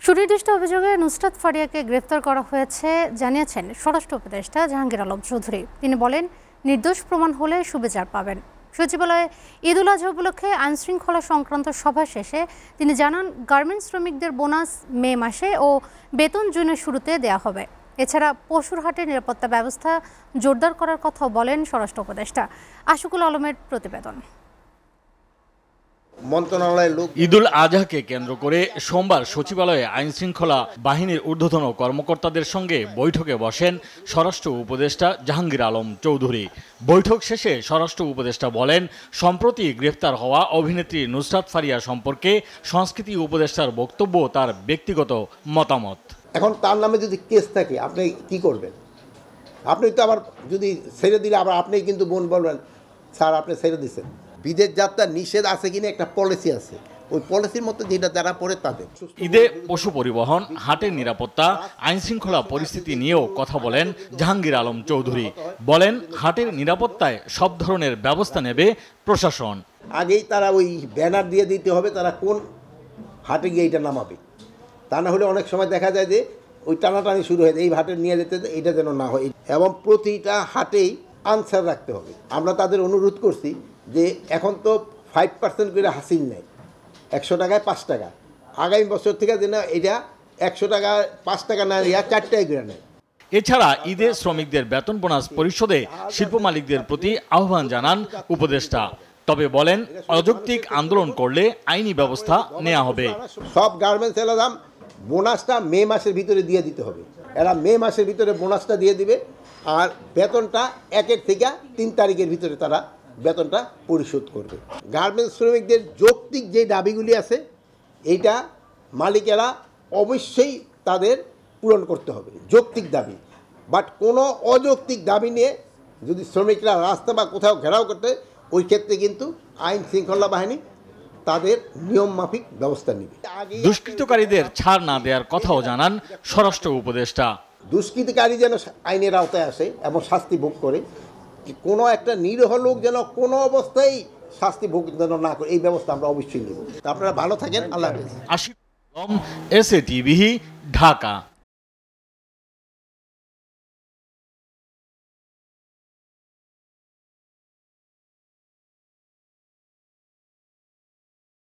সুনির্দিষ্ট অভিযোগে নুসরাত ফারিয়াকে গ্রেফতার করা হয়েছে জানিয়েছেন স্বরাষ্ট্র উপদেষ্টা জাহাঙ্গীর আলম চৌধুরী। তিনি বলেন, নির্দোষ প্রমাণ হলে সুবিচার পাবেন। সচিবালয়ে ঈদ উল আজহা উপলক্ষে আইনশৃঙ্খলা সংক্রান্ত সভা শেষে তিনি জানান, গার্মেন্টস শ্রমিকদের বোনাস মে মাসে ও বেতন জুনের শুরুতে দেওয়া হবে। এছাড়া পশুর হাটের নিরাপত্তা ব্যবস্থা জোরদার করার কথাও বলেন স্বরাষ্ট্র উপদেষ্টা। আশিকুল আলমের প্রতিবেদন। ঈদ উল আজহাকে কেন্দ্র করে সোমবার সচিবালয়ে আইনশৃঙ্খলা বাহিনীর ঊর্ধ্বতন কর্মকর্তাদের সঙ্গে বৈঠকে বসেন স্বরাষ্ট্র উপদেষ্টা জাহাঙ্গীর আলম চৌধুরী। বৈঠক শেষে স্বরাষ্ট্র উপদেষ্টা বলেন, সম্প্রতি গ্রেফতার হওয়া অভিনেত্রী নুসরাত ফারিয়া সম্পর্কে সংস্কৃতি উপদেষ্টার বক্তব্য তার ব্যক্তিগত মতামত। এখন তার নামে যদি কেস থাকে আপনি কি করবেন? আপনি তো আবার যদি ছেড়ে দিলে আবার আপনি কিন্তু বোন বলবেন, স্যার আপনি ছেড়ে দিচ্ছেন। বিদেশ যাত্রা নিষেধ আছে কিনা একটা পলিসি আছে, ওই পলিসির মধ্যে যেটা যারা পড়ে তাদের। ঈদে পশু পরিবহন, হাটের নিরাপত্তা, আইনশৃঙ্খলা পরিস্থিতি নিয়েও কথা বলেন জাহাঙ্গীর আলম চৌধুরী। বলেন, হাটের নিরাপত্তায় সব ধরনের ব্যবস্থা নেবে প্রশাসন। আগেই তারা ওই ব্যানার দিয়ে দিতে হবে তারা কোন হাটে গিয়ে এটা নামাবে, তা না হলে অনেক সময় দেখা যায় যে ওই টানাটানি শুরু হয়ে যায়, এই হাটে নিয়ে যেতে এটা যেন না হয়। এবং প্রতিটা হাটেই আনসার রাখতে হবে। আমরা তাদের অনুরোধ করছি যে এখন তো 5% করে হাসিল নেয়, 100 টাকায় 5 টাকা। আগামী বছর থেকে যেন এটা 100 টাকা 5 টাকা না, 4 টাকা করে নেয়। এছাড়া ঈদে শ্রমিকদের বেতন বোনাস পরিশোধে শিল্প মালিকদের প্রতি আহ্বান জানান উপদেষ্টা। তবে বলেন, অযৌক্তিক আন্দোলন করলে আইনি ব্যবস্থা নেওয়া হবে। সব গার্মেন্টস এলাকাম বোনাসটা মে মাসের ভিতরে দিয়ে দিতে হবে। এরা মে মাসের ভিতরে বোনাসটা দিয়ে দিবে, আর বেতনটা 1 থেকে 3 তারিখের ভিতরে তারা বেতনটা পরিশোধ করবে। গার্মেন্টস শ্রমিকদের যৌক্তিক যে দাবিগুলি আছে এইটা মালিকেরা অবশ্যই তাদের পূরণ করতে হবে, যৌক্তিক দাবি। বাট কোনো অযৌক্তিক দাবি নিয়ে যদি শ্রমিকরা রাস্তা বা কোথাও ঘেরাও করতে, ওই ক্ষেত্রে কিন্তু আইন শৃঙ্খলা বাহিনী তাদের নিয়ম মাফিক ব্যবস্থা নেবে। দুষ্কৃতকারীদের ছাড় না দেওয়ার কথাও জানান স্বরাষ্ট্র উপদেষ্টা। দুষ্কৃতকারী যেন আইনের আওতায় আসে এবং শাস্তি ভোগ করে, কোনো একটা নিরীহ লোক যেন কোনো অবস্থায় শাস্তি ভোগ যেন না করে, এই ব্যবস্থা আমরা অবশ্যই নেব। আপনারা ভালো থাকেন। আল্লাহ হাফেজ। Ashikul Alam, SA TV, Dhaka.